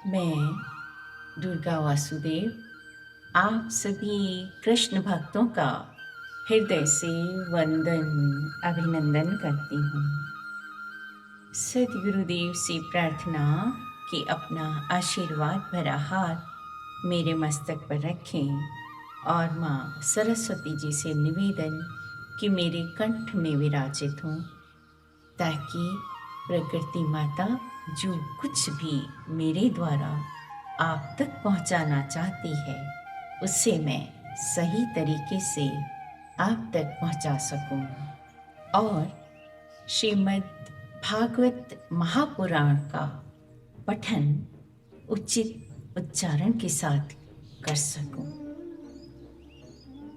मैं दुर्गा वासुदेव आप सभी कृष्ण भक्तों का हृदय से वंदन अभिनंदन करती हूँ। सद्गुरुदेव से प्रार्थना कि अपना आशीर्वाद भरा हाथ मेरे मस्तक पर रखें और माँ सरस्वती जी से निवेदन कि मेरे कंठ में विराजित हों, ताकि प्रकृति माता जो कुछ भी मेरे द्वारा आप तक पहुंचाना चाहती है उसे मैं सही तरीके से आप तक पहुंचा सकूं और श्रीमद् भागवत महापुराण का पठन उचित उच्चारण के साथ कर सकूं।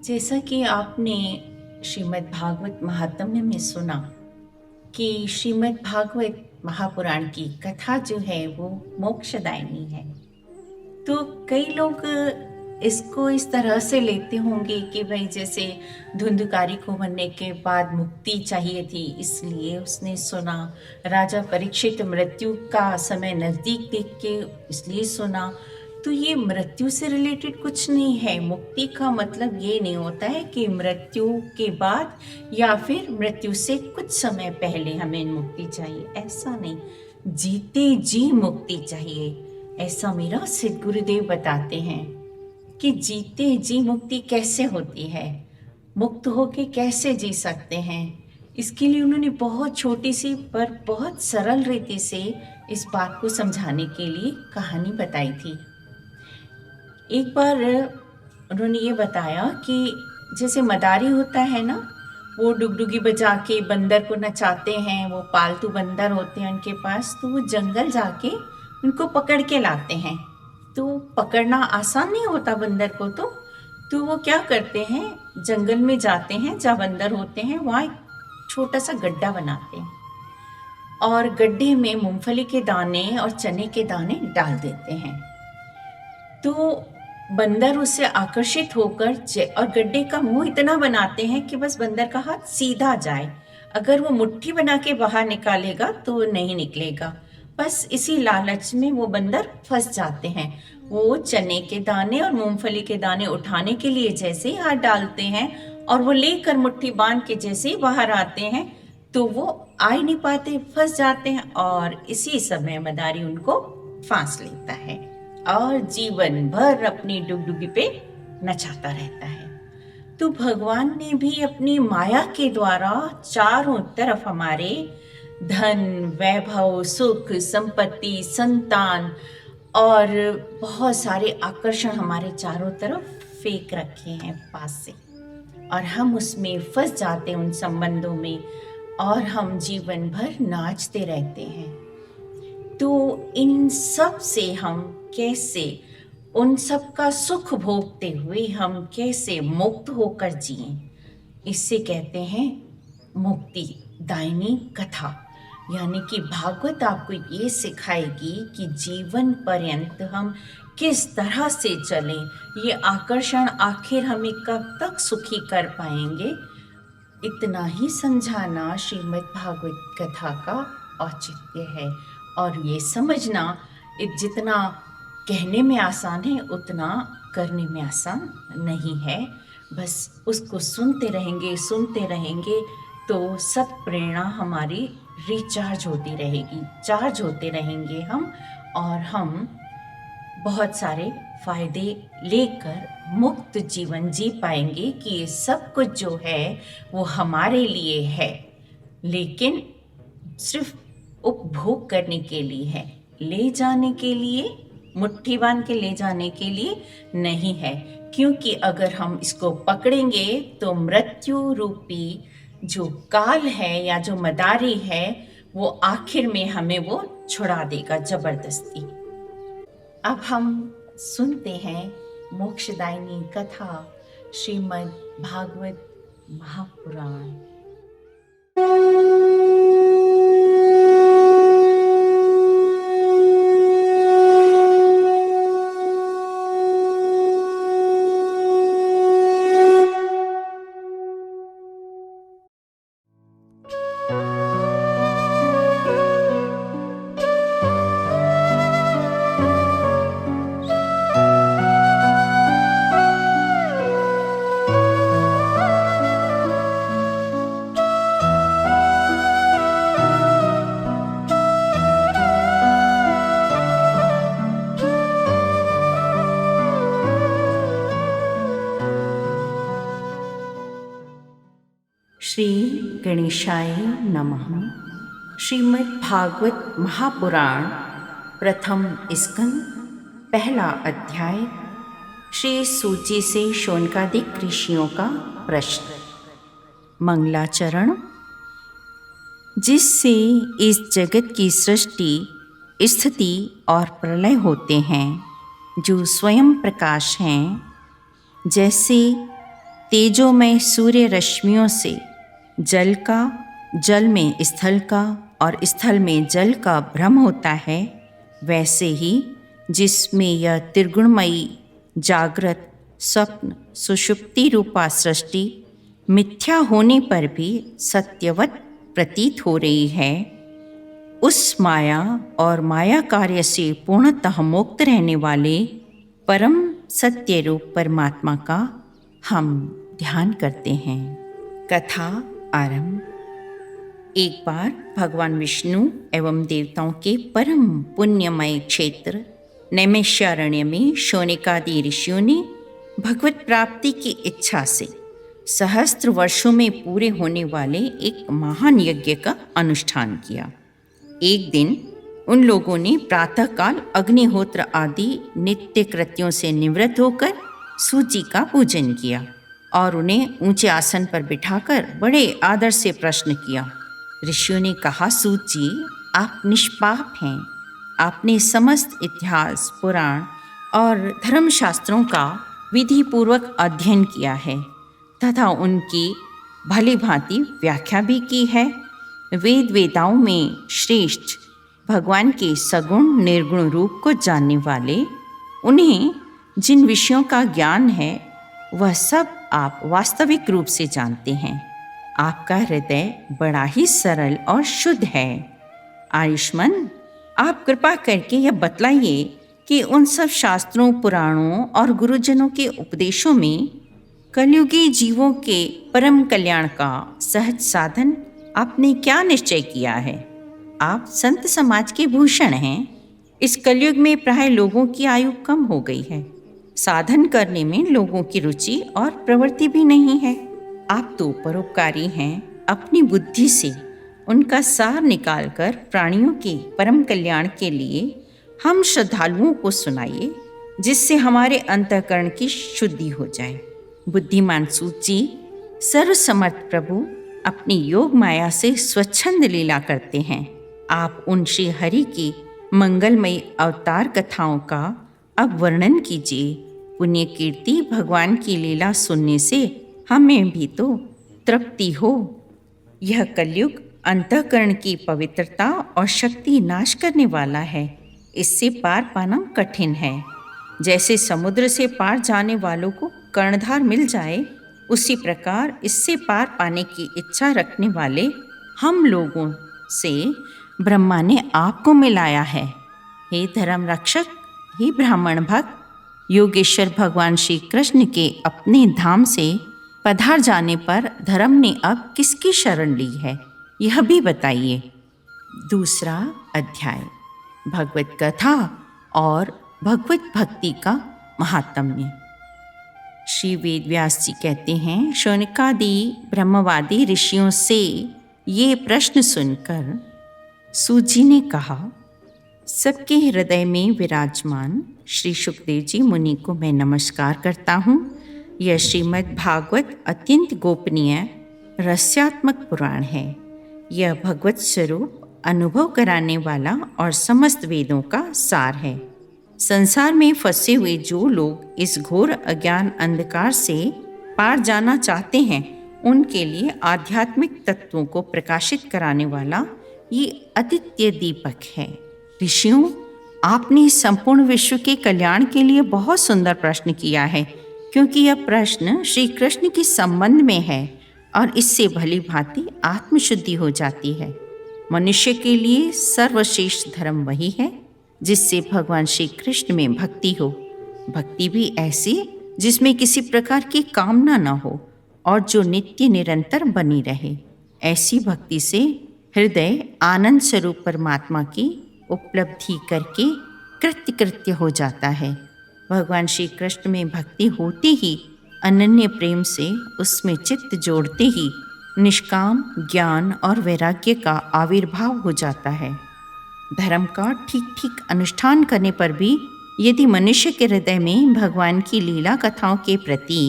जैसा कि आपने श्रीमद् भागवत महात्म्य में सुना कि श्रीमद् भागवत महापुराण की कथा जो है वो मोक्षदायिनी है, तो कई लोग इसको इस तरह से लेते होंगे कि भाई जैसे धुंधकारी को मरने के बाद मुक्ति चाहिए थी इसलिए उसने सुना, राजा परीक्षित मृत्यु का समय नज़दीक देख के इसलिए सुना। तो ये मृत्यु से रिलेटेड कुछ नहीं है। मुक्ति का मतलब ये नहीं होता है कि मृत्यु के बाद या फिर मृत्यु से कुछ समय पहले हमें मुक्ति चाहिए, ऐसा नहीं। जीते जी मुक्ति चाहिए, ऐसा मेरा सिद्ध गुरुदेव बताते हैं कि जीते जी मुक्ति कैसे होती है, मुक्त होके कैसे जी सकते हैं। इसके लिए उन्होंने बहुत छोटी सी पर बहुत सरल रीति से इस बात को समझाने के लिए कहानी बताई थी। एक बार उन्होंने ये बताया कि जैसे मदारी होता है ना, वो डुगडुगी बजा के बंदर को नचाते हैं, वो पालतू बंदर होते हैं उनके पास, तो वो जंगल जाके उनको पकड़ के लाते हैं। तो पकड़ना आसान नहीं होता बंदर को, तो वो क्या करते हैं, जंगल में जाते हैं जहाँ बंदर होते हैं, वहाँ एक छोटा सा गड्ढा बनाते हैं और गड्ढे में मूंगफली के दाने और चने के दाने डाल देते हैं। तो बंदर उससे आकर्षित होकर और गड्ढे का मुंह इतना बनाते हैं कि बस बंदर का हाथ सीधा जाए, अगर वो मुट्ठी बना के बाहर निकालेगा तो नहीं निकलेगा। बस इसी लालच में वो बंदर फंस जाते हैं। वो चने के दाने और मूंगफली के दाने उठाने के लिए जैसे ही हाथ डालते हैं और वो लेकर मुट्ठी बांध के जैसे ही बाहर आते हैं तो वो आ ही नहीं पाते, फंस जाते हैं और इसी समय मदारी उनको फांस लेता है और जीवन भर अपनी डुगडुगी पे नचाता रहता है। तो भगवान ने भी अपनी माया के द्वारा चारों तरफ हमारे धन, वैभव, सुख, संपत्ति, संतान और बहुत सारे आकर्षण हमारे चारों तरफ फेंक रखे हैं पास से, और हम उसमें फंस जाते हैं उन संबंधों में और हम जीवन भर नाचते रहते हैं। तो इन सब से हम कैसे, उन सब का सुख भोगते हुए हम कैसे मुक्त होकर जिएं, इससे कहते हैं मुक्ति दायिनी कथा। यानी कि भागवत आपको ये सिखाएगी कि जीवन पर्यंत हम किस तरह से चलें, ये आकर्षण आखिर हमें कब तक सुखी कर पाएंगे। इतना ही समझाना श्रीमद् भागवत कथा का औचित्य है। और ये समझना जितना कहने में आसान है उतना करने में आसान नहीं है। बस उसको सुनते रहेंगे तो सब प्रेरणा हमारी रिचार्ज होती रहेगी, चार्ज होते रहेंगे हम, और हम बहुत सारे फायदे लेकर मुक्त जीवन जी पाएंगे कि ये सब कुछ जो है वो हमारे लिए है, लेकिन सिर्फ उपभोग करने के लिए है, ले जाने के लिए, मुट्ठी बांध के ले जाने के लिए नहीं है। क्योंकि अगर हम इसको पकड़ेंगे तो मृत्यु रूपी जो काल है या जो मदारी है वो आखिर में हमें वो छुड़ा देगा जबरदस्ती। अब हम सुनते हैं मोक्षदायिनी कथा श्रीमद् भागवत महापुराण। श्री गणेशाय नमः। श्रीमद् भागवत महापुराण प्रथम स्कंद पहला अध्याय। श्री सूची से शौनकादिक ऋषियों का प्रश्न। मंगलाचरण। जिससे इस जगत की सृष्टि, स्थिति और प्रलय होते हैं, जो स्वयं प्रकाश हैं, जैसे तेजोमय सूर्य रश्मियों से जल का, जल में स्थल का और स्थल में जल का भ्रम होता है, वैसे ही जिसमें यह त्रिगुणमयी जागृत, स्वप्न, सुषुप्ति रूपा सृष्टि मिथ्या होने पर भी सत्यवत प्रतीत हो रही है, उस माया और माया कार्य से पूर्णतः मुक्त रहने वाले परम सत्य रूप परमात्मा का हम ध्यान करते हैं। कथा आरंभ। एक बार भगवान विष्णु एवं देवताओं के परम पुण्यमय क्षेत्र नैमिषारण्य में शौनकादि ऋषियों ने भगवत प्राप्ति की इच्छा से सहस्त्र वर्षों में पूरे होने वाले एक महान यज्ञ का अनुष्ठान किया। एक दिन उन लोगों ने प्रातःकाल अग्निहोत्र आदि नित्य कृत्यों से निवृत्त होकर सूची का पूजन किया और उन्हें ऊंचे आसन पर बिठाकर बड़े आदर से प्रश्न किया। ऋषियों ने कहा, सूची, आप निष्पाप हैं। आपने समस्त इतिहास, पुराण और धर्मशास्त्रों का विधि पूर्वक अध्ययन किया है तथा उनकी भली भांति व्याख्या भी की है। वेद वेदाओं में श्रेष्ठ भगवान के सगुण निर्गुण रूप को जानने वाले, उन्हें जिन विषयों का ज्ञान है वह सब आप वास्तविक रूप से जानते हैं। आपका हृदय बड़ा ही सरल और शुद्ध है। आयुष्मान, आप कृपा करके यह बतलाइए कि उन सब शास्त्रों, पुराणों और गुरुजनों के उपदेशों में कलयुगी जीवों के परम कल्याण का सहज साधन आपने क्या निश्चय किया है। आप संत समाज के भूषण हैं। इस कलयुग में प्राय लोगों की आयु कम हो गई है। साधन करने में लोगों की रुचि और प्रवृत्ति भी नहीं है। आप तो परोपकारी हैं। अपनी बुद्धि से उनका सार निकालकर प्राणियों के परम कल्याण के लिए हम श्रद्धालुओं को सुनाइए, जिससे हमारे अंतःकरण की शुद्धि हो जाए। बुद्धिमान सूची, सर्वसमर्थ प्रभु अपनी योग माया से स्वच्छंद लीला करते हैं। आप उन श्री हरि की मंगलमयी अवतार कथाओं का अब वर्णन कीजिए। पुण्य कीर्ति भगवान की लीला सुनने से हमें भी तो तृप्ति हो। यह कलयुग अंतःकरण की पवित्रता और शक्ति नाश करने वाला है। इससे पार पाना कठिन है। जैसे समुद्र से पार जाने वालों को कर्णधार मिल जाए, उसी प्रकार इससे पार पाने की इच्छा रखने वाले हम लोगों से ब्रह्मा ने आपको मिलाया है। हे धर्म रक्षक, हे ब्राह्मण भक्त, योगेश्वर भगवान श्री कृष्ण के अपने धाम से पधार जाने पर धर्म ने अब किसकी शरण ली है, यह भी बताइए। दूसरा अध्याय। भगवत कथा और भगवत भक्ति का महात्म्य। श्री वेदव्यास जी कहते हैं, शौनकादि ब्रह्मवादी ऋषियों से ये प्रश्न सुनकर सूजी ने कहा, सबके हृदय में विराजमान श्री सुखदेव जी मुनि को मैं नमस्कार करता हूँ। यह श्रीमद् भागवत अत्यंत गोपनीय रहस्यात्मक पुराण है। यह भगवत स्वरूप अनुभव कराने वाला और समस्त वेदों का सार है। संसार में फंसे हुए जो लोग इस घोर अज्ञान अंधकार से पार जाना चाहते हैं, उनके लिए आध्यात्मिक तत्वों को प्रकाशित कराने वाला ये अद्वितीय दीपक है। ऋषियों, आपने संपूर्ण विश्व के कल्याण के लिए बहुत सुंदर प्रश्न किया है, क्योंकि यह प्रश्न श्री कृष्ण के संबंध में है और इससे भली भांति आत्मशुद्धि हो जाती है। मनुष्य के लिए सर्वश्रेष्ठ धर्म वही है जिससे भगवान श्री कृष्ण में भक्ति हो। भक्ति भी ऐसी जिसमें किसी प्रकार की कामना न हो और जो नित्य निरंतर बनी रहे। ऐसी भक्ति से हृदय आनंद स्वरूप परमात्मा की उपलब्धि करके कृत्य कृत्य हो जाता है। भगवान श्री कृष्ण में भक्ति होती ही अनन्य प्रेम से उसमें चित्त जोड़ते ही निष्काम ज्ञान और वैराग्य का आविर्भाव हो जाता है। धर्म का ठीक ठीक अनुष्ठान करने पर भी यदि मनुष्य के हृदय में भगवान की लीला कथाओं के प्रति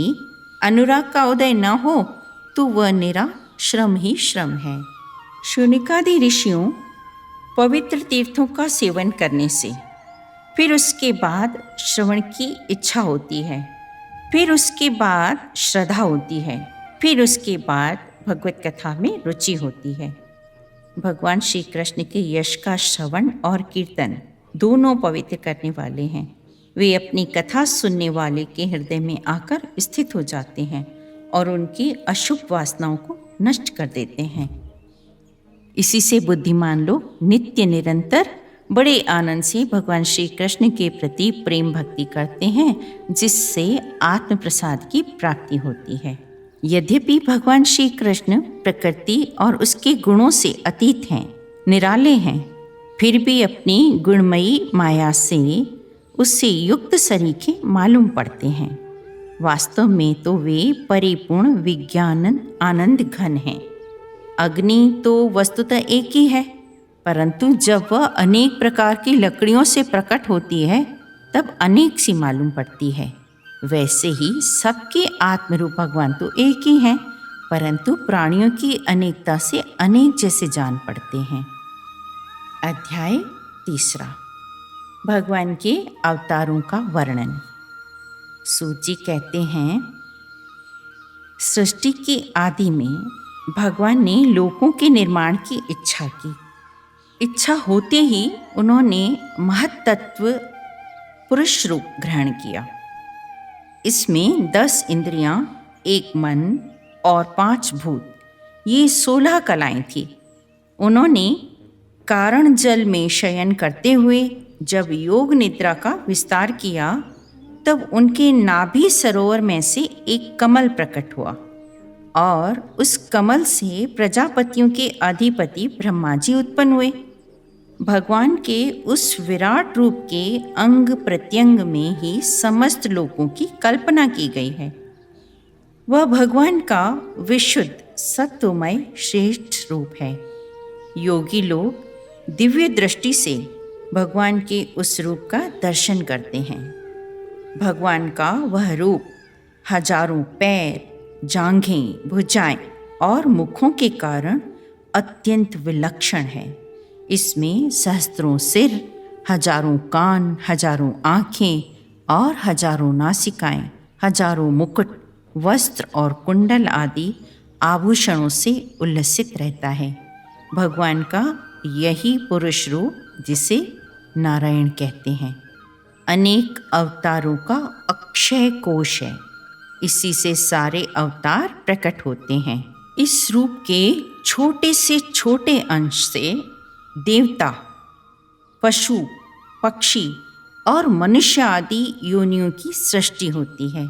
अनुराग का उदय न हो तो वह निरा श्रम ही श्रम है। शूनिकादि ऋषियों पवित्र तीर्थों का सेवन करने से फिर उसके बाद श्रवण की इच्छा होती है, फिर उसके बाद श्रद्धा होती है, फिर उसके बाद भगवत कथा में रुचि होती है। भगवान श्री कृष्ण के यश का श्रवण और कीर्तन दोनों पवित्र करने वाले हैं। वे अपनी कथा सुनने वाले के हृदय में आकर स्थित हो जाते हैं और उनकी अशुभ वासनाओं को नष्ट कर देते हैं। इसी से बुद्धिमान लोग नित्य निरंतर बड़े आनंद से भगवान श्री कृष्ण के प्रति प्रेम भक्ति करते हैं, जिससे आत्म प्रसाद की प्राप्ति होती है। यद्यपि भगवान श्री कृष्ण प्रकृति और उसके गुणों से अतीत हैं, निराले हैं, फिर भी अपनी गुणमयी माया से उससे युक्त सरीखे मालूम पड़ते हैं। वास्तव में तो वे परिपूर्ण विज्ञान आनंद घन हैं। अग्नि तो वस्तुतः एक ही है, परंतु जब वह अनेक प्रकार की लकड़ियों से प्रकट होती है तब अनेक सी मालूम पड़ती है। वैसे ही सबके आत्मरूप भगवान तो एक ही हैं, परंतु प्राणियों की अनेकता से अनेक जैसे जान पड़ते हैं। अध्याय 3। भगवान के अवतारों का वर्णन। सूत जी कहते हैं, सृष्टि के आदि में भगवान ने लोकों के निर्माण की इच्छा की। इच्छा होते ही उन्होंने महत्तत्व पुरुष रूप ग्रहण किया। इसमें 10 इंद्रियां, 1 मन और 5 भूत, ये 16 कलाएं थी। उन्होंने कारण जल में शयन करते हुए जब योग निद्रा का विस्तार किया तब उनके नाभि सरोवर में से एक कमल प्रकट हुआ और उस कमल से प्रजापतियों के अधिपति ब्रह्मा जी उत्पन्न हुए। भगवान के उस विराट रूप के अंग प्रत्यंग में ही समस्त लोकों की कल्पना की गई है। वह भगवान का विशुद्ध सत्वमय श्रेष्ठ रूप है। योगी लोग दिव्य दृष्टि से भगवान के उस रूप का दर्शन करते हैं। भगवान का वह रूप हजारों पैर, जांघें, भुजाएं और मुखों के कारण अत्यंत विलक्षण है। इसमें सहस्त्रों सिर, हजारों कान, हजारों आँखें और हजारों नासिकाएं, हजारों मुकुट, वस्त्र और कुंडल आदि आभूषणों से उल्लसित रहता है। भगवान का यही पुरुष रूप जिसे नारायण कहते हैं, अनेक अवतारों का अक्षय कोश है। इसी से सारे अवतार प्रकट होते हैं। इस रूप के छोटे से छोटे अंश से देवता, पशु, पक्षी और मनुष्य आदि योनियों की सृष्टि होती है।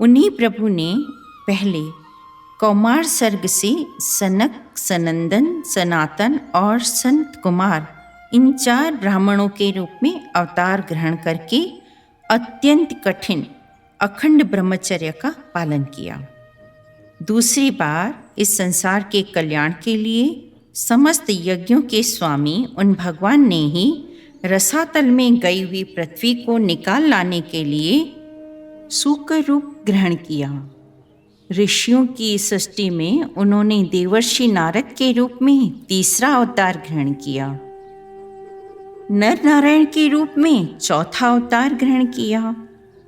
उन्हीं प्रभु ने पहले कौमार सर्ग से सनक, सनंदन, सनातन और संत कुमार, इन 4 ब्राह्मणों के रूप में अवतार ग्रहण करके अत्यंत कठिन अखंड ब्रह्मचर्य का पालन किया। दूसरी बार इस संसार के कल्याण के लिए समस्त यज्ञों के स्वामी उन भगवान ने ही रसातल में गई हुई पृथ्वी को निकाल लाने के लिए सूकर रूप ग्रहण किया। ऋषियों की सृष्टि में उन्होंने देवर्षि नारद के रूप में तीसरा अवतार ग्रहण किया। नर नारायण के रूप में चौथा अवतार ग्रहण किया।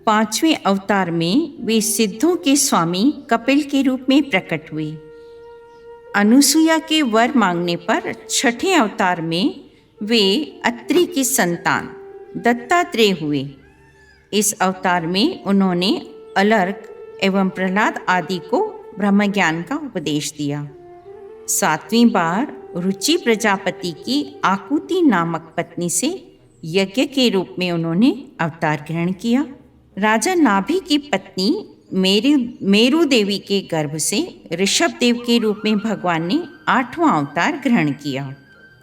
5वें अवतार में वे सिद्धों के स्वामी कपिल के रूप में प्रकट हुए। अनुसुईया के वर मांगने पर 6ठे अवतार में वे अत्रि की संतान दत्तात्रेय हुए। इस अवतार में उन्होंने अलर्क एवं प्रहलाद आदि को ब्रह्म ज्ञान का उपदेश दिया। 7वीं बार रुचि प्रजापति की आकुति नामक पत्नी से यज्ञ के रूप में उन्होंने अवतार ग्रहण किया। राजा नाभि की पत्नी मेरु देवी के गर्भ से ऋषभ देव के रूप में भगवान ने 8वां अवतार ग्रहण किया।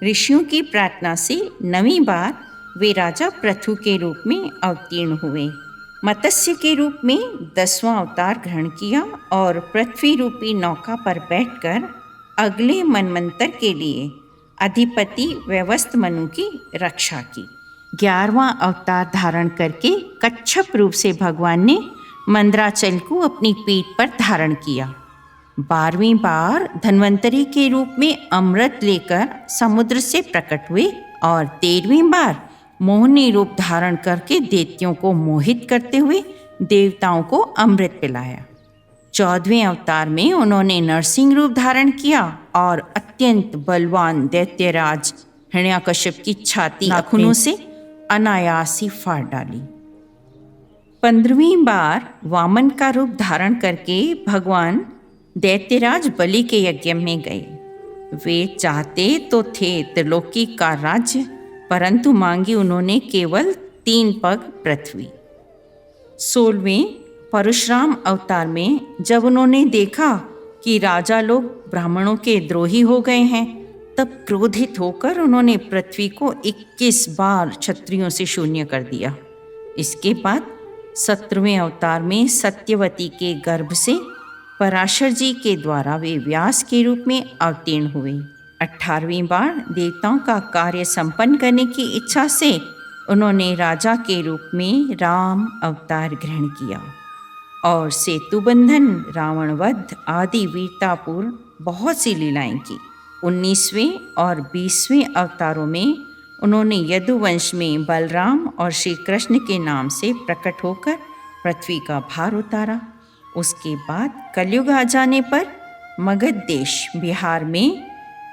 ऋषियों की प्रार्थना से 9वीं बार वे राजा पृथु के रूप में अवतीर्ण हुए। मत्स्य के रूप में 10वां अवतार ग्रहण किया और पृथ्वी रूपी नौका पर बैठकर अगले मनवंतर के लिए अधिपति व्यवस्थ मनु की रक्षा की। 11वां अवतार धारण करके कच्छप रूप से भगवान ने मंदराचल को अपनी पीठ पर धारण किया। 12वीं बार धन्वंतरी के रूप में अमृत लेकर समुद्र से प्रकट हुए और 13वीं बार मोहिनी रूप धारण करके दैत्यों को मोहित करते हुए देवताओं को अमृत पिलाया। 14वें अवतार में उन्होंने नरसिंह रूप धारण किया और अत्यंत बलवान दैत्यराज हिरण्यकश्यप की छाती नाखूनों से अनायास ही फाड़ डाली। 15वीं बार वामन का रूप धारण करके भगवान दैत्यराज बलि के यज्ञ में गए। वे चाहते तो थे त्रिलोकी का राज्य, परंतु मांगी उन्होंने केवल 3 पग पृथ्वी। 16वें परशुराम अवतार में जब उन्होंने देखा कि राजा लोग ब्राह्मणों के द्रोही हो गए हैं, तब क्रोधित होकर उन्होंने पृथ्वी को 21 बार क्षत्रियों से शून्य कर दिया। इसके बाद 17वें अवतार में सत्यवती के गर्भ से पराशर जी के द्वारा वे व्यास के रूप में अवतीर्ण हुए। 18वीं बार देवताओं का कार्य संपन्न करने की इच्छा से उन्होंने राजा के रूप में राम अवतार ग्रहण किया और सेतु बंधन, रावण वध आदि वीरतापूर्ण बहुत सी लीलाएं की। 19वें और 20वें अवतारों में उन्होंने यदुवंश में बलराम और श्री कृष्ण के नाम से प्रकट होकर पृथ्वी का भार उतारा। उसके बाद कलयुग आ जाने पर मगध देश बिहार में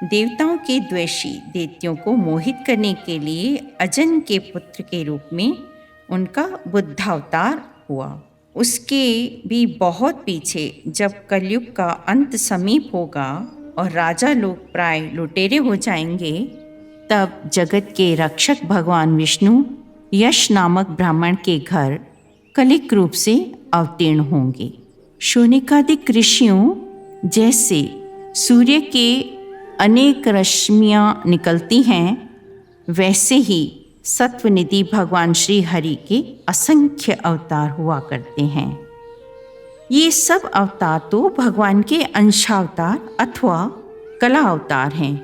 देवताओं के द्वेषी दैत्यों को मोहित करने के लिए अजन के पुत्र के रूप में उनका बुद्धावतार हुआ। उसके भी बहुत पीछे जब कलयुग का अंत समीप होगा और राजा लोग प्राय लुटेरे हो जाएंगे, तब जगत के रक्षक भगवान विष्णु यश नामक ब्राह्मण के घर कलिक रूप से अवतीर्ण होंगे। शोनिकादिक ऋषियों जैसे सूर्य के अनेक रश्मियाँ निकलती हैं, वैसे ही सत्वनिधि भगवान श्री हरि के असंख्य अवतार हुआ करते हैं। ये सब अवतार तो भगवान के अंशावतार अथवा कला अवतार हैं,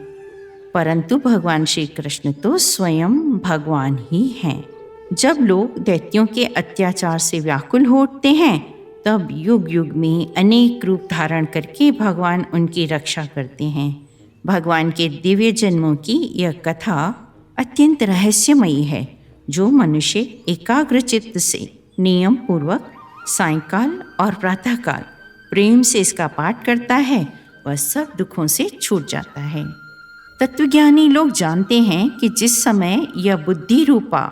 परंतु भगवान श्री कृष्ण तो स्वयं भगवान ही हैं। जब लोग दैत्यों के अत्याचार से व्याकुल हो उठते हैं, तब युग युग में अनेक रूप धारण करके भगवान उनकी रक्षा करते हैं। भगवान के दिव्य जन्मों की यह कथा अत्यंत रहस्यमयी है। जो मनुष्य एकाग्र चित्त से नियम पूर्वक सायंकाल और प्रातःकाल प्रेम से इसका पाठ करता है, वह सब दुखों से छूट जाता है। तत्वज्ञानी लोग जानते हैं कि जिस समय यह बुद्धि रूपा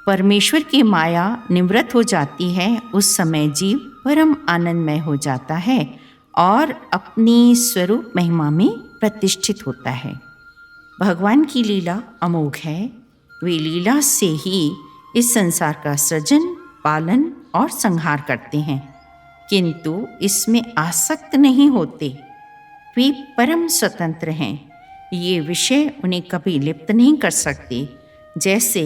परमेश्वर की माया निवृत्त हो जाती है, उस समय जीव परम आनंदमय हो जाता है और अपनी स्वरूप महिमा में प्रतिष्ठित होता है। भगवान की लीला अमोघ है। वे लीला से ही इस संसार का सृजन, पालन और संहार करते हैं, किंतु इसमें आसक्त नहीं होते। वे परम स्वतंत्र हैं। ये विषय उन्हें कभी लिप्त नहीं कर सकते। जैसे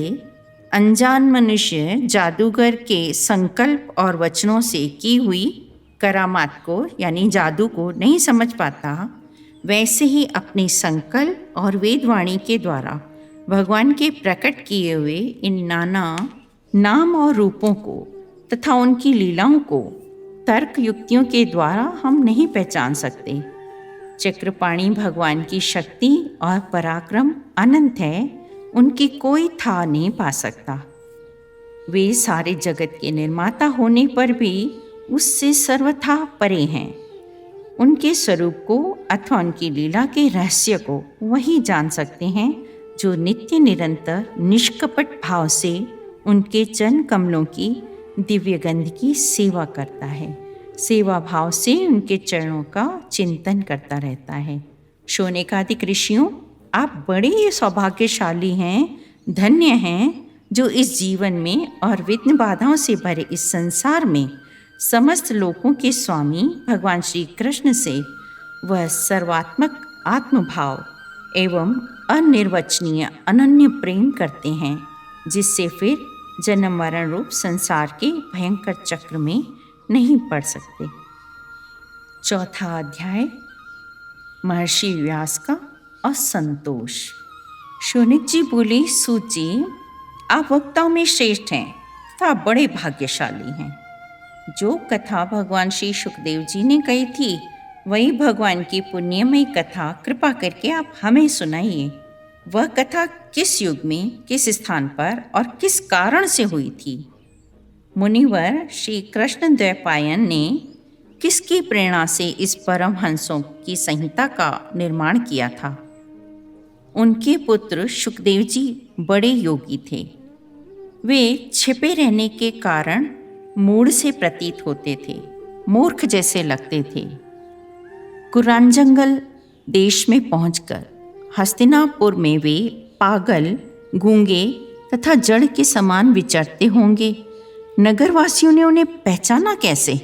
अनजान मनुष्य जादूगर के संकल्प और वचनों से की हुई करामात को यानी जादू को नहीं समझ पाता, वैसे ही अपने संकल्प और वेदवाणी के द्वारा भगवान के प्रकट किए हुए इन नाना नाम और रूपों को तथा उनकी लीलाओं को तर्क युक्तियों के द्वारा हम नहीं पहचान सकते। चक्रपाणी भगवान की शक्ति और पराक्रम अनंत है, उनकी कोई था नहीं पा सकता। वे सारे जगत के निर्माता होने पर भी उससे सर्वथा परे हैं। उनके स्वरूप को अथवा उनकी लीला के रहस्य को वही जान सकते हैं जो नित्य निरंतर निष्कपट भाव से उनके चरण कमलों की दिव्य गंध की सेवा करता है, सेवा भाव से उनके चरणों का चिंतन करता रहता है। शोनिकादिक ऋषियों, आप बड़े ही सौभाग्यशाली हैं, धन्य हैं, जो इस जीवन में और विघ्न बाधाओं से भरे इस संसार में समस्त लोकों के स्वामी भगवान श्री कृष्ण से वह सर्वात्मक आत्मभाव एवं अनिर्वचनीय अनन्य प्रेम करते हैं, जिससे फिर जन्म मरण रूप संसार के भयंकर चक्र में नहीं पड़ सकते। चौथा अध्याय, महर्षि व्यास का असंतोष। शौनक जी बोले, सूत जी, आप वक्ताओं में श्रेष्ठ हैं तथा बड़े भाग्यशाली हैं। जो कथा भगवान श्री सुखदेव जी ने कही थी, वही भगवान की पुण्यमयी कथा कृपा करके आप हमें सुनाइए। वह कथा किस युग में, किस स्थान पर और किस कारण से हुई थी? मुनिवर श्री कृष्ण द्वैपायन ने किसकी प्रेरणा से इस परमहंसों की संहिता का निर्माण किया था? उनके पुत्र सुखदेव जी बड़े योगी थे। वे छिपे रहने के कारण मूढ़ से प्रतीत होते थे, मूर्ख जैसे लगते थे। कुरानजंगल देश में पहुंचकर हस्तिनापुर में वे पागल, गूंगे तथा जड़ के समान विचरते होंगे। नगरवासियों ने उन्हें पहचाना कैसे?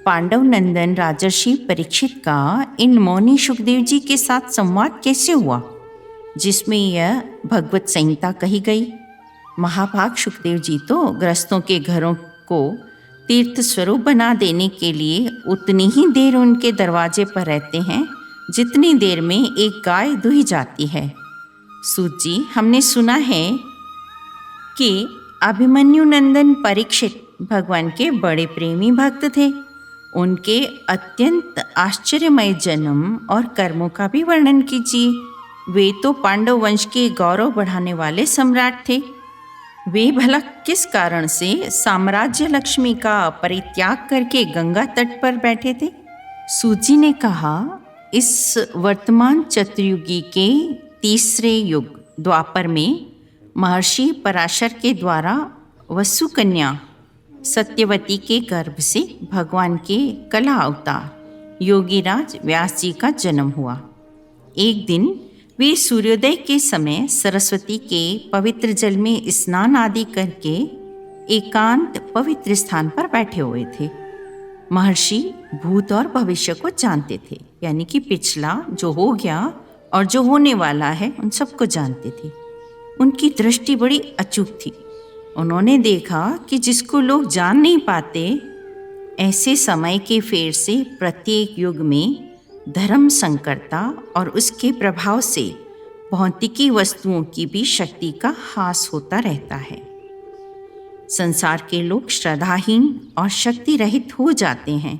पांडव नंदन राजर्षि परीक्षित का इन मौनी सुखदेव जी के साथ संवाद कैसे हुआ, जिसमें यह भगवत संहिता कही गई? महाभाग सुखदेव जी तो ग्रस्तों के घरों को तीर्थ स्वरूप बना देने के लिए उतनी ही देर उनके दरवाजे पर रहते हैं जितनी देर में एक गाय दुही जाती है। सूत जी, हमने सुना है कि अभिमन्यु नंदन परीक्षित भगवान के बड़े प्रेमी भक्त थे। उनके अत्यंत आश्चर्यमय जन्म और कर्मों का भी वर्णन कीजिए। वे तो पांडव वंश के गौरव बढ़ाने वाले सम्राट थे। वे भला किस कारण से साम्राज्य लक्ष्मी का परित्याग करके गंगा तट पर बैठे थे? सूजी ने कहा, इस वर्तमान चतुर्युगी के तीसरे युग द्वापर में महर्षि पराशर के द्वारा वसुकन्या सत्यवती के गर्भ से भगवान के कला अवतार योगीराज व्यास जी का जन्म हुआ। एक दिन वे सूर्योदय के समय सरस्वती के पवित्र जल में स्नान आदि करके एकांत पवित्र स्थान पर बैठे हुए थे। महर्षि भूत और भविष्य को जानते थे, यानी कि पिछला जो हो गया और जो होने वाला है उन सबको जानते थे। उनकी दृष्टि बड़ी अचूक थी। उन्होंने देखा कि जिसको लोग जान नहीं पाते, ऐसे समय के फेर से प्रत्येक युग में धर्म संकरता और उसके प्रभाव से भौतिकी वस्तुओं की भी शक्ति का ह्रास होता रहता है। संसार के लोग श्रद्धाहीन और शक्ति रहित हो जाते हैं।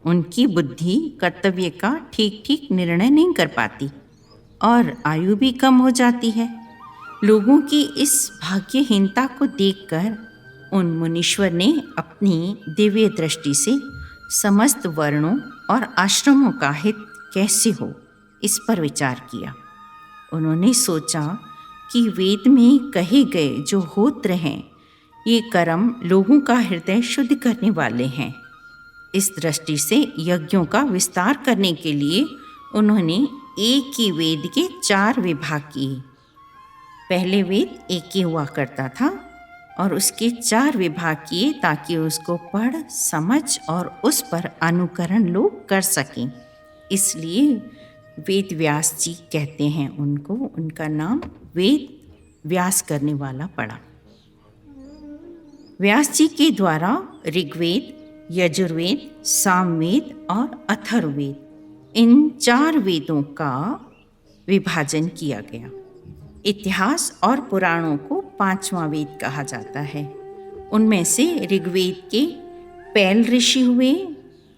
उनकी बुद्धि कर्तव्य का ठीक ठीक निर्णय नहीं कर पाती और आयु भी कम हो जाती है। लोगों की इस भाग्यहीनता को देखकर उन मुनीश्वर ने अपनी दिव्य दृष्टि से समस्त वर्णों और आश्रमों का हित कैसे हो, इस पर विचार किया। उन्होंने सोचा कि वेद में कहे गए जो होत्र हैं, ये कर्म लोगों का हृदय शुद्ध करने वाले हैं। इस दृष्टि से यज्ञों का विस्तार करने के लिए उन्होंने एक ही वेद के 4 विभाग किए। पहले वेद एक ही हुआ करता था और उसके 4 विभाग किए ताकि उसको पढ़, समझ और उस पर अनुकरण लोग कर सकें। इसलिए वेद व्यास जी कहते हैं उनको, उनका नाम वेद व्यास करने वाला पड़ा। व्यास जी के द्वारा ऋग्वेद, यजुर्वेद, सामवेद और अथर्ववेद, इन 4 वेदों का विभाजन किया गया। इतिहास और पुराणों को 5वां वेद कहा जाता है। उनमें से ऋग्वेद के पैल ऋषि हुए,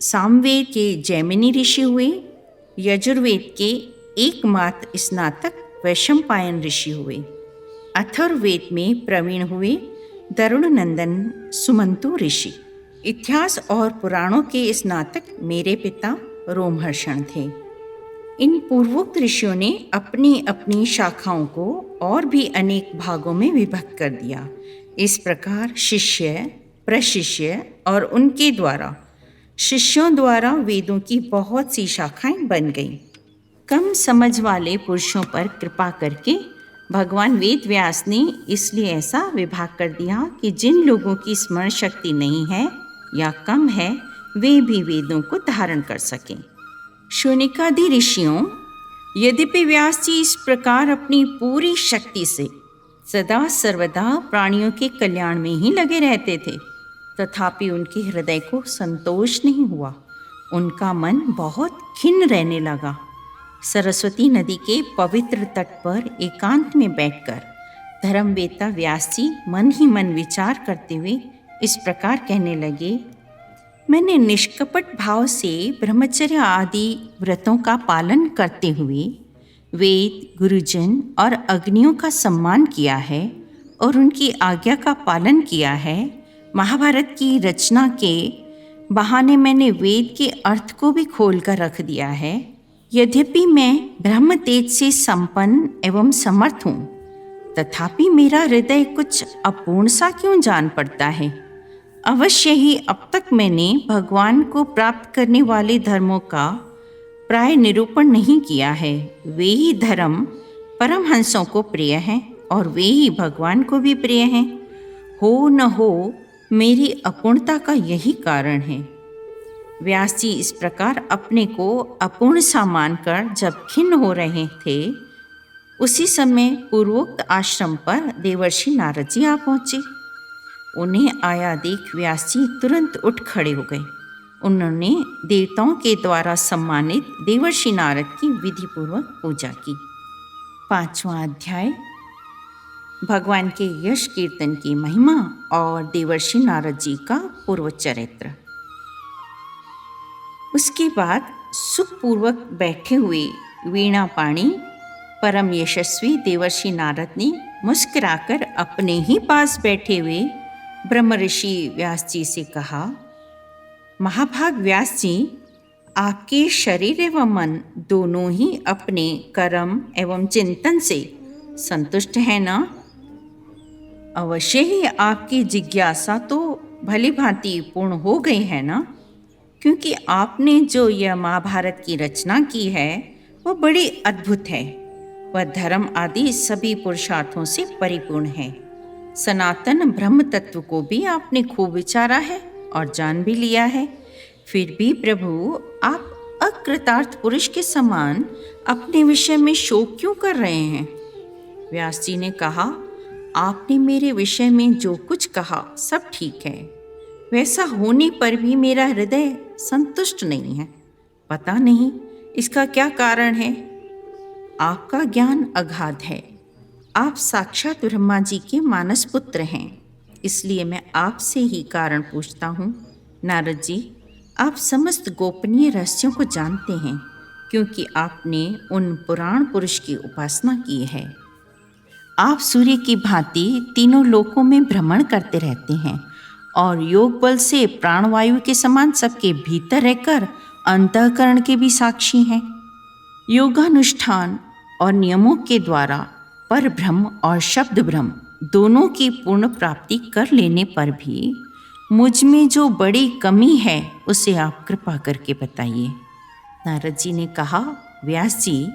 सामवेद के जैमिनी ऋषि हुए, यजुर्वेद के एकमात्र स्नातक वैशंपायन ऋषि हुए, अथर्ववेद में प्रवीण हुए दरुण नंदन सुमंतु ऋषि। इतिहास और पुराणों के स्नातक मेरे पिता रोमहर्षण थे। इन पूर्वोक्त ऋषियों ने अपनी अपनी शाखाओं को और भी अनेक भागों में विभक्त कर दिया। इस प्रकार शिष्य, प्रशिष्य और उनके द्वारा शिष्यों द्वारा वेदों की बहुत सी शाखाएं बन गईं। कम समझ वाले पुरुषों पर कृपा करके भगवान वेद व्यास ने इसलिए ऐसा विभाग कर दिया कि जिन लोगों की स्मरण शक्ति नहीं है या कम है, वे भी वेदों को धारण कर सकें। शौनकादि ऋषियों, यद्यपि व्यास जी इस प्रकार अपनी पूरी शक्ति से सदा सर्वदा प्राणियों के कल्याण में ही लगे रहते थे, तथापि उनके हृदय को संतोष नहीं हुआ। उनका मन बहुत खिन्न रहने लगा। सरस्वती नदी के पवित्र तट पर एकांत में बैठकर धर्मवेत्ता व्यास जी मन ही मन विचार करते हुए इस प्रकार कहने लगे। मैंने निष्कपट भाव से ब्रह्मचर्य आदि व्रतों का पालन करते हुए वेद, गुरुजन और अग्नियों का सम्मान किया है और उनकी आज्ञा का पालन किया है। महाभारत की रचना के बहाने मैंने वेद के अर्थ को भी खोल कर रख दिया है। यद्यपि मैं ब्रह्म तेज से संपन्न एवं समर्थ हूँ, तथापि मेरा हृदय कुछ अपूर्ण सा क्यों जान पड़ता है। अवश्य ही अब तक मैंने भगवान को प्राप्त करने वाले धर्मों का प्राय निरूपण नहीं किया है। वे ही धर्म परमहंसों को प्रिय हैं और वे ही भगवान को भी प्रिय हैं। हो न हो मेरी अपूर्णता का यही कारण है। व्यास जी इस प्रकार अपने को अपूर्ण सा मानकर जब खिन्न हो रहे थे, उसी समय पूर्वोक्त आश्रम पर देवर्षि नारद जी आ पहुँचे। उन्हें आया देख व्यास जी तुरंत उठ खड़े हो गए। उन्होंने देवताओं के द्वारा सम्मानित देवर्षि नारद की विधिपूर्वक पूजा की। 5वां अध्याय, भगवान के यश कीर्तन की महिमा और देवर्षि नारद जी का पूर्व चरित्र। उसके बाद सुखपूर्वक बैठे हुए वीणा पाणी परम यशस्वी देवर्षि नारद ने मुस्कुराकर अपने ही पास बैठे हुए ब्रह्म ऋषि व्यास जी से कहा, महाभाग व्यास जी, आपके शरीर एवं मन दोनों ही अपने कर्म एवं चिंतन से संतुष्ट है ना? अवश्य ही आपकी जिज्ञासा तो भली भांति पूर्ण हो गई है ना, क्योंकि आपने जो यह महाभारत की रचना की है वह बड़ी अद्भुत है। वह धर्म आदि सभी पुरुषार्थों से परिपूर्ण है। सनातन ब्रह्म तत्व को भी आपने खूब विचारा है और जान भी लिया है। फिर भी प्रभु, आप अकृतार्थ पुरुष के समान अपने विषय में शोक क्यों कर रहे हैं? व्यास जी ने कहा, आपने मेरे विषय में जो कुछ कहा सब ठीक है। वैसा होने पर भी मेरा हृदय संतुष्ट नहीं है। पता नहीं इसका क्या कारण है। आपका ज्ञान अगाध है। आप साक्षात ब्रह्मा जी के मानस पुत्र हैं, इसलिए मैं आपसे ही कारण पूछता हूँ। नारद जी, आप समस्त गोपनीय रहस्यों को जानते हैं, क्योंकि आपने उन पुराण पुरुष की उपासना की है। आप सूर्य की भांति तीनों लोकों में भ्रमण करते रहते हैं और योग बल से प्राणवायु के समान सबके भीतर रहकर अंतःकरण के भी साक्षी हैं। योगानुष्ठान और नियमों के द्वारा पर ब्रह्म और शब्द ब्रह्म दोनों की पूर्ण प्राप्ति कर लेने पर भी मुझ में जो बड़ी कमी है उसे आप कृपा करके बताइए। नारद जी ने कहा, व्यास जी,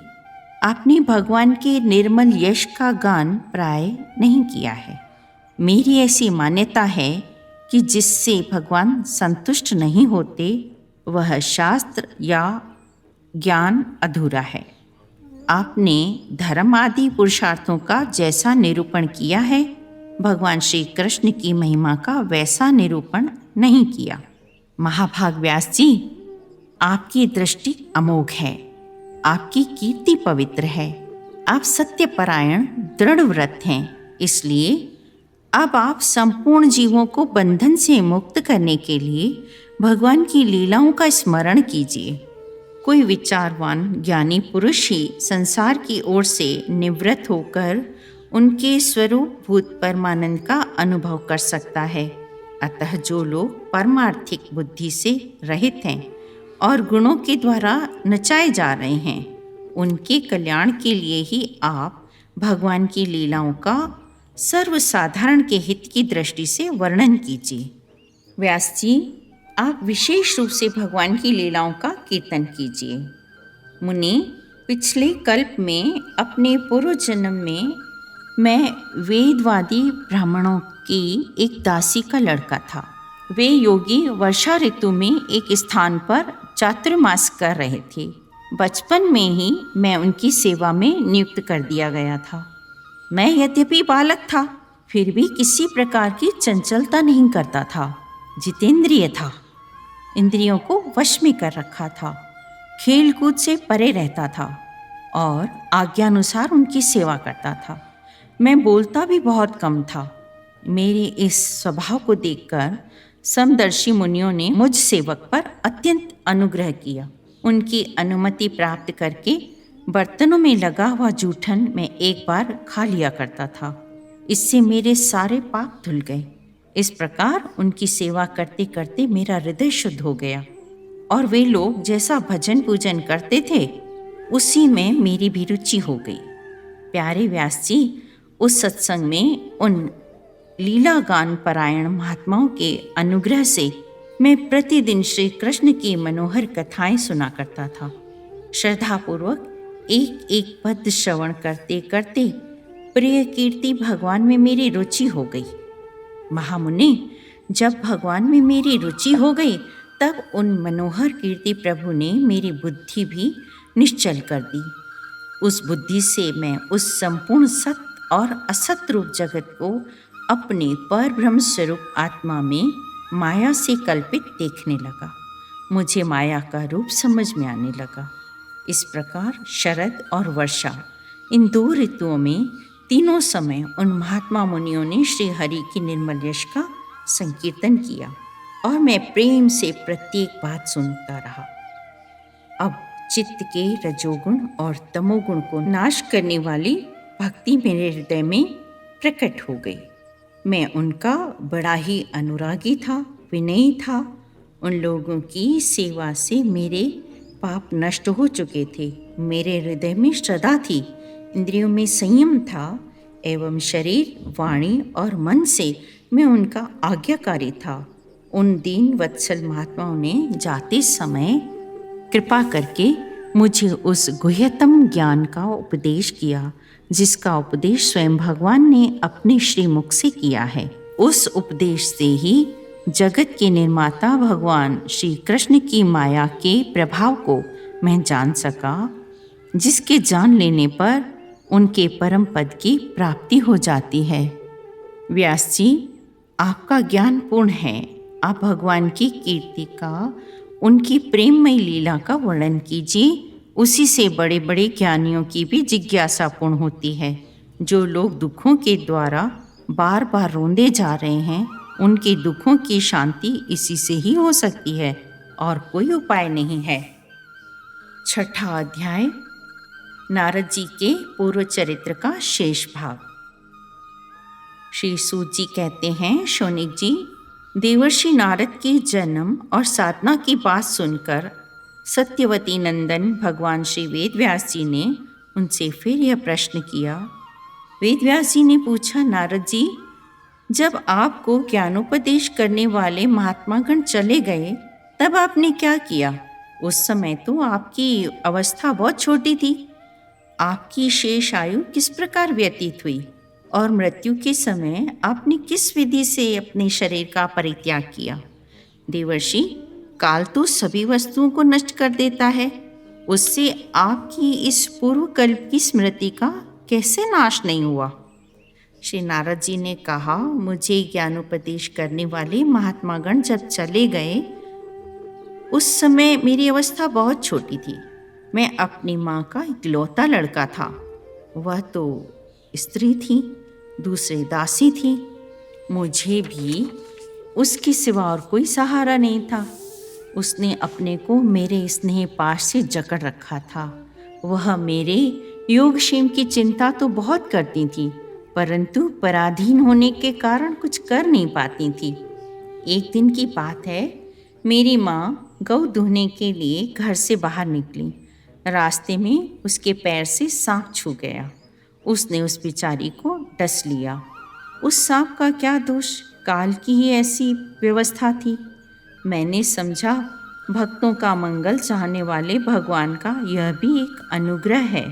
आपने भगवान के निर्मल यश का गान प्राय नहीं किया है। मेरी ऐसी मान्यता है कि जिससे भगवान संतुष्ट नहीं होते वह शास्त्र या ज्ञान अधूरा है। आपने धर्म आदि पुरुषार्थों का जैसा निरूपण किया है, भगवान श्री कृष्ण की महिमा का वैसा निरूपण नहीं किया। महाभाग व्यास जी, आपकी दृष्टि अमोघ है, आपकी कीर्ति पवित्र है। आप सत्यपरायण दृढ़ व्रत हैं, इसलिए अब आप संपूर्ण जीवों को बंधन से मुक्त करने के लिए भगवान की लीलाओं का स्मरण कीजिए। कोई विचारवान ज्ञानी पुरुष ही संसार की ओर से निवृत्त होकर उनके स्वरूप भूत परमानंद का अनुभव कर सकता है। अतः जो लोग परमार्थिक बुद्धि से रहित हैं और गुणों के द्वारा नचाए जा रहे हैं, उनके कल्याण के लिए ही आप भगवान की लीलाओं का सर्वसाधारण के हित की दृष्टि से वर्णन कीजिए। व्यास जी, आप विशेष रूप से भगवान की लीलाओं का कीर्तन कीजिए। मुनि, पिछले कल्प में अपने पूर्व जन्म में मैं वेदवादी ब्राह्मणों की एक दासी का लड़का था। वे योगी वर्षा ऋतु में एक स्थान पर चातुर्मास कर रहे थे। बचपन में ही मैं उनकी सेवा में नियुक्त कर दिया गया था। मैं यद्यपि बालक था, फिर भी किसी प्रकार की चंचलता नहीं करता था। जितेंद्रिय था, इंद्रियों को वश में कर रखा था, खेल कूद से परे रहता था और आज्ञानुसार उनकी सेवा करता था। मैं बोलता भी बहुत कम था। मेरे इस स्वभाव को देखकर समदर्शी मुनियों ने मुझ सेवक पर अत्यंत अनुग्रह किया। उनकी अनुमति प्राप्त करके बर्तनों में लगा हुआ जूठन मैं एक बार खा लिया करता था। इससे मेरे सारे पाप धुल गए। इस प्रकार उनकी सेवा करते करते मेरा हृदय शुद्ध हो गया और वे लोग जैसा भजन पूजन करते थे उसी में मेरी भी रुचि हो गई। प्यारे व्यास जी, उस सत्संग में उन लीला गान परायण महात्माओं के अनुग्रह से मैं प्रतिदिन श्री कृष्ण की मनोहर कथाएं सुना करता था। श्रद्धापूर्वक एक एक पद श्रवण करते करते प्रिय कीर्ति भगवान में मेरी रुचि हो गई। महामुनि, जब भगवान में मेरी रुचि हो गई तब उन मनोहर कीर्ति प्रभु ने मेरी बुद्धि भी निश्चल कर दी। उस बुद्धि से मैं उस संपूर्ण सत और असत रूप जगत को अपने परब्रह्म स्वरूप आत्मा में माया से कल्पित देखने लगा। मुझे माया का रूप समझ में आने लगा। इस प्रकार शरद और वर्षा, इन 2 ऋतुओं में तीनों समय उन महात्मा मुनियों ने श्री हरि की निर्मल यश का संकीर्तन किया और मैं प्रेम से प्रत्येक बात सुनता रहा। अब चित्त के रजोगुण और तमोगुण को नाश करने वाली भक्ति मेरे हृदय में प्रकट हो गई। मैं उनका बड़ा ही अनुरागी था, विनयी था। उन लोगों की सेवा से मेरे पाप नष्ट हो चुके थे। मेरे हृदय में श्रद्धा थी, इंद्रियों में संयम था एवं शरीर, वाणी और मन से मैं उनका आज्ञाकारी था। उन दीन वत्सल महात्माओं ने जाते समय कृपा करके मुझे उस गुह्यतम ज्ञान का उपदेश किया जिसका उपदेश स्वयं भगवान ने अपने श्रीमुख से किया है। उस उपदेश से ही जगत के निर्माता भगवान श्री कृष्ण की माया के प्रभाव को मैं जान सका, जिसके जान लेने पर उनके परम पद की प्राप्ति हो जाती है। व्यास जी, आपका ज्ञान पूर्ण है। आप भगवान की कीर्ति का, उनकी प्रेममयी लीला का वर्णन कीजिए। उसी से बड़े बड़े ज्ञानियों की भी जिज्ञासा पूर्ण होती है। जो लोग दुखों के द्वारा बार बार रोंदे जा रहे हैं, उनके दुखों की शांति इसी से ही हो सकती है और कोई उपाय नहीं है। 6ठा अध्याय, नारद जी के पूर्व चरित्र का शेष भाग। श्री सूत जी कहते हैं, शौनिक जी, देवर्षि नारद के जन्म और साधना की बात सुनकर सत्यवती नंदन भगवान श्री वेदव्यास जी ने उनसे फिर यह प्रश्न किया। वेदव्यास जी ने पूछा, नारद जी, जब आपको ज्ञानोपदेश करने वाले महात्मागण चले गए तब आपने क्या किया? उस समय तो आपकी अवस्था बहुत छोटी थी। आपकी शेष आयु किस प्रकार व्यतीत हुई और मृत्यु के समय आपने किस विधि से अपने शरीर का परित्याग किया? देवर्षि, काल तो सभी वस्तुओं को नष्ट कर देता है, उससे आपकी इस पूर्व कल्प की स्मृति का कैसे नाश नहीं हुआ? श्री नारद जी ने कहा, मुझे ज्ञानोपदेश करने वाले महात्मागण जब चले गए उस समय मेरी अवस्था बहुत छोटी थी। मैं अपनी माँ का इकलौता लड़का था। वह तो स्त्री थी, दूसरे दासी थी। मुझे भी उसके सिवा और कोई सहारा नहीं था। उसने अपने को मेरे स्नेह पाश से जकड़ रखा था। वह मेरे योगक्षेम की चिंता तो बहुत करती थी, परंतु पराधीन होने के कारण कुछ कर नहीं पाती थी। एक दिन की बात है, मेरी माँ गौ दूहने के लिए घर से बाहर निकली। रास्ते में उसके पैर से सांप छू गया। उसने उस बेचारी को डस लिया। उस सांप का क्या दोष, काल की ही ऐसी व्यवस्था थी। मैंने समझा भक्तों का मंगल चाहने वाले भगवान का यह भी एक अनुग्रह है।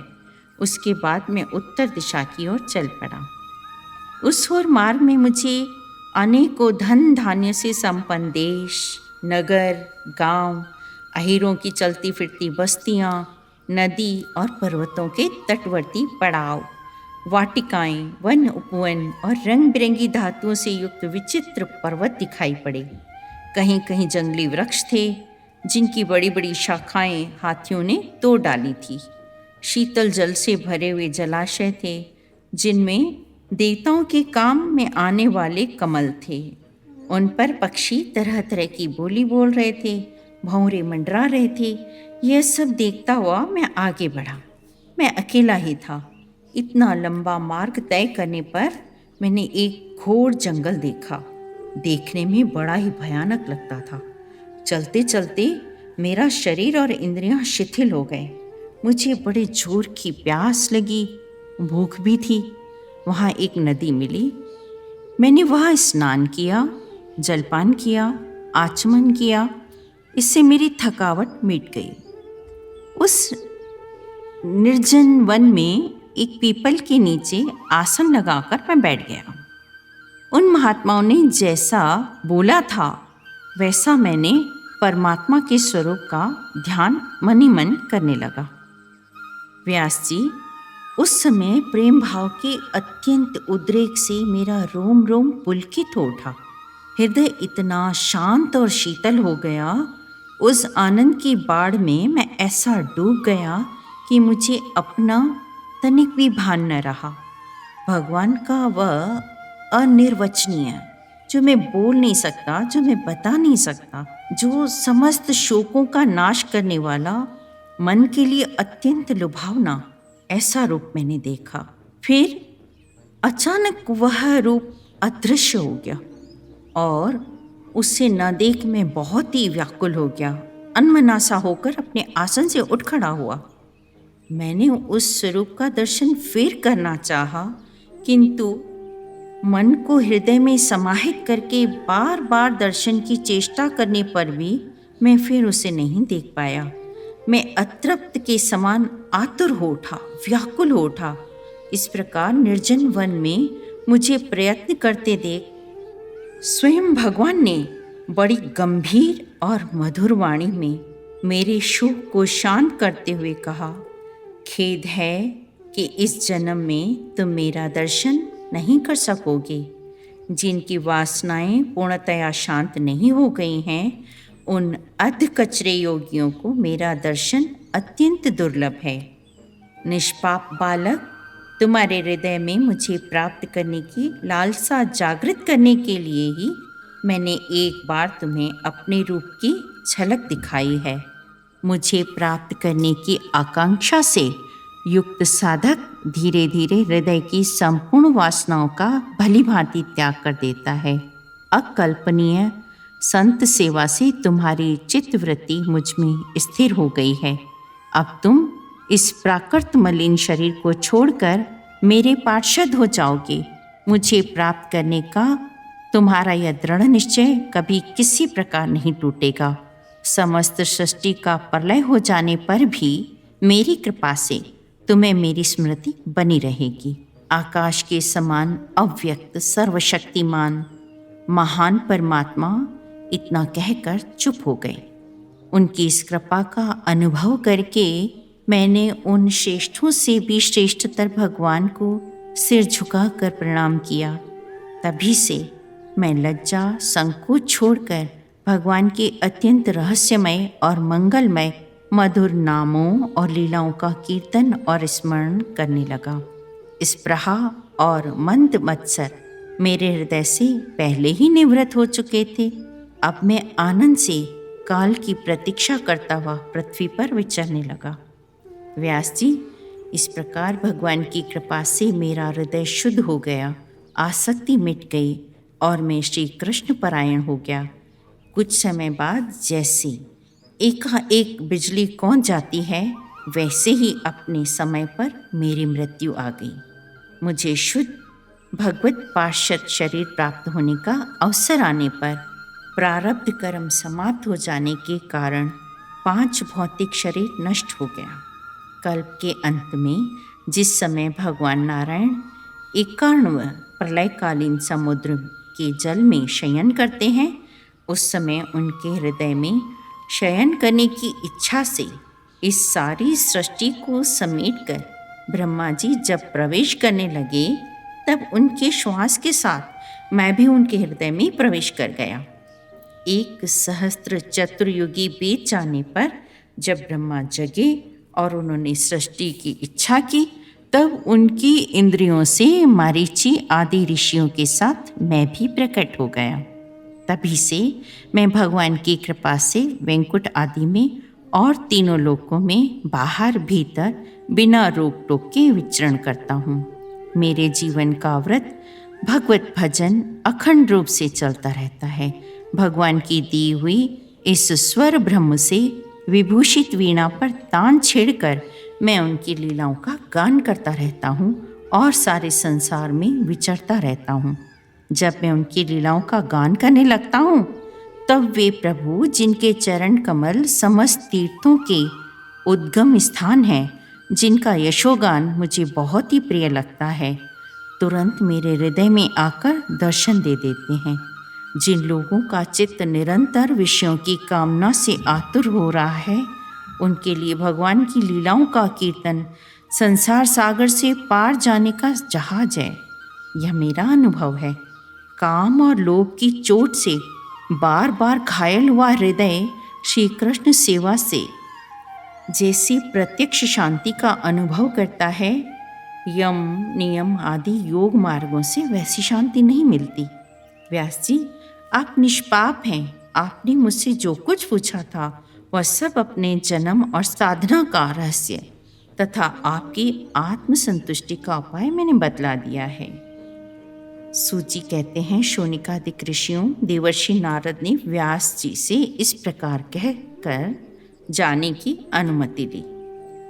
उसके बाद मैं उत्तर दिशा की ओर चल पड़ा। उस ओर मार्ग में मुझे अनेकों धन धान्य से संपन्न देश, नगर, गांव, अहीरों की चलती फिरती बस्तियां, नदी और पर्वतों के तटवर्ती पड़ाव, वाटिकाएं, वन उपवन और रंग बिरंगी धातुओं से युक्त विचित्र पर्वत दिखाई पड़े। कहीं कहीं जंगली वृक्ष थे जिनकी बड़ी बड़ी शाखाएं हाथियों ने तोड़ डाली थी। शीतल जल से भरे हुए जलाशय थे जिनमें देवताओं के काम में आने वाले कमल थे। उन पर पक्षी तरह तरह की बोली बोल रहे थे, भंवरे मंडरा रहे थे। यह सब देखता हुआ मैं आगे बढ़ा। मैं अकेला ही था। इतना लंबा मार्ग तय करने पर मैंने एक घोर जंगल देखा। देखने में बड़ा ही भयानक लगता था। चलते चलते मेरा शरीर और इंद्रियां शिथिल हो गए। मुझे बड़े जोर की प्यास लगी, भूख भी थी। वहाँ एक नदी मिली। मैंने वहाँ स्नान किया, जलपान किया, आचमन किया। इससे मेरी थकावट मिट गई। उस निर्जन वन में एक पीपल के नीचे आसन लगाकर मैं बैठ गया। उन महात्माओं ने जैसा बोला था वैसा मैंने परमात्मा के स्वरूप का ध्यान मन ही मन करने लगा। व्यास जी, उस समय प्रेम भाव के अत्यंत उद्रेक से मेरा रोम रोम पुलकित हो उठा। हृदय इतना शांत और शीतल हो गया। उस आनंद की बाढ़ में मैं ऐसा डूब गया कि मुझे अपना तनिक भी भान न रहा। भगवान का वह अनिर्वचनीय, जो मैं बोल नहीं सकता, जो मैं बता नहीं सकता, जो समस्त शोकों का नाश करने वाला, मन के लिए अत्यंत लुभावना, ऐसा रूप मैंने देखा। फिर अचानक वह रूप अदृश्य हो गया और उसे न देख मैं बहुत ही व्याकुल हो गया। अनमना सा होकर अपने आसन से उठ खड़ा हुआ। मैंने उस स्वरूप का दर्शन फिर करना चाहा, किंतु मन को हृदय में समाहित करके बार बार दर्शन की चेष्टा करने पर भी मैं फिर उसे नहीं देख पाया। मैं अतृप्त के समान आतुर हो उठा, व्याकुल हो उठा। इस प्रकार निर्जन वन में मुझे प्रयत्न करते देख स्वयं भगवान ने बड़ी गंभीर और मधुर वाणी में मेरे शोक को शांत करते हुए कहा, खेद है कि इस जन्म में तुम मेरा दर्शन नहीं कर सकोगे। जिनकी वासनाएं पूर्णतया शांत नहीं हो गई हैं, उन अध कचरे योगियों को मेरा दर्शन अत्यंत दुर्लभ है। निष्पाप बालक, तुम्हारे हृदय में मुझे प्राप्त करने की लालसा जागृत करने के लिए ही मैंने एक बार तुम्हें अपने रूप की झलक दिखाई है। मुझे प्राप्त करने की आकांक्षा से युक्त साधक धीरे धीरे हृदय की संपूर्ण वासनाओं का भली भांति त्याग कर देता है। अकल्पनीय संत सेवा से तुम्हारी चित्तवृत्ति मुझ में स्थिर हो गई है। अब तुम इस प्राकृत मलिन शरीर को छोड़कर मेरे पार्षद हो जाओगे। मुझे प्राप्त करने का तुम्हारा यह दृढ़ निश्चय कभी किसी प्रकार नहीं टूटेगा। समस्त सृष्टि का प्रलय हो जाने पर भी मेरी कृपा से तुम्हें मेरी स्मृति बनी रहेगी। आकाश के समान अव्यक्त सर्वशक्तिमान महान परमात्मा इतना कहकर चुप हो गए। उनकी इस कृपा का अनुभव करके मैंने उन श्रेष्ठों से भी श्रेष्ठतर भगवान को सिर झुकाकर प्रणाम किया। तभी से मैं लज्जा संकोच छोड़कर भगवान के अत्यंत रहस्यमय और मंगलमय मधुर नामों और लीलाओं का कीर्तन और स्मरण करने लगा। इस प्रहा और मंद मत्सर मेरे हृदय से पहले ही निवृत्त हो चुके थे। अब मैं आनंद से काल की प्रतीक्षा करता हुआ पृथ्वी पर विचरने लगा। व्यास जी, इस प्रकार भगवान की कृपा से मेरा हृदय शुद्ध हो गया, आसक्ति मिट गई और मैं श्री कृष्ण परायण हो गया। कुछ समय बाद जैसे एकाएक बिजली कौंध जाती है, वैसे ही अपने समय पर मेरी मृत्यु आ गई। मुझे शुद्ध भगवत पार्षद शरीर प्राप्त होने का अवसर आने पर प्रारब्ध कर्म समाप्त हो जाने के कारण 5 भौतिक शरीर नष्ट हो गया। कल्प के अंत में जिस समय भगवान नारायण 51वें प्रलयकालीन समुद्र के जल में शयन करते हैं, उस समय उनके हृदय में शयन करने की इच्छा से इस सारी सृष्टि को समेटकर ब्रह्मा जी जब प्रवेश करने लगे तब उनके श्वास के साथ मैं भी उनके हृदय में प्रवेश कर गया। एक सहस्त्र चतुर्युगी बीत जाने पर जब ब्रह्मा जगे और उन्होंने सृष्टि की इच्छा की, तब उनकी इंद्रियों से मारीची आदि ऋषियों के साथ मैं भी प्रकट हो गया। तभी से मैं भगवान की कृपा से वैकुंठ आदि में और तीनों लोकों में बाहर भीतर बिना रोक टोक के विचरण करता हूँ। मेरे जीवन का व्रत भगवत भजन अखंड रूप से चलता रहता है। भगवान की दी हुई इस स्वर ब्रह्म से विभूषित वीणा पर तान छेड़कर मैं उनकी लीलाओं का गान करता रहता हूँ और सारे संसार में विचरता रहता हूँ। जब मैं उनकी लीलाओं का गान करने लगता हूँ तब वे प्रभु, जिनके चरण कमल समस्त तीर्थों के उद्गम स्थान हैं, जिनका यशोगान मुझे बहुत ही प्रिय लगता है, तुरंत मेरे हृदय में आकर दर्शन दे देते हैं। जिन लोगों का चित्त निरंतर विषयों की कामना से आतुर हो रहा है, उनके लिए भगवान की लीलाओं का कीर्तन संसार सागर से पार जाने का जहाज है। यह मेरा अनुभव है। काम और लोभ की चोट से बार बार घायल हुआ हृदय श्री कृष्ण सेवा से जैसी प्रत्यक्ष शांति का अनुभव करता है, यम नियम आदि योग मार्गों से वैसी शांति नहीं मिलती। व्यास जी, आप निष्पाप हैं। आपने मुझसे जो कुछ पूछा था वह सब अपने जन्म और साधना का रहस्य तथा आपकी आत्मसंतुष्टि का उपाय मैंने बतला दिया है। सूची कहते हैं, शोनिकादिक ऋषियों देवर्षि नारद ने व्यास जी से इस प्रकार कहकर जाने की अनुमति ली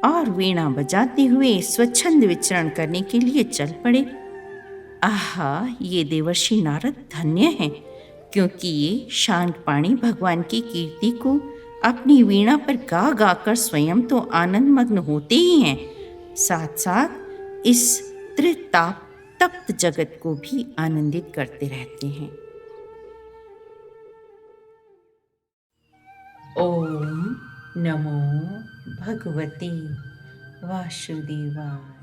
और वीणा बजाते हुए स्वच्छंद विचरण करने के लिए चल पड़े। आहा, ये देवर्षि नारद धन्य हैं, क्योंकि ये शांत पाणी भगवान की कीर्ति को अपनी वीणा पर गा गा कर स्वयं तो आनंद मग्न होते ही हैं, साथ साथ इस त्रिताप तप्त जगत को भी आनंदित करते रहते हैं। ओम नमो भगवते वासुदेवाय।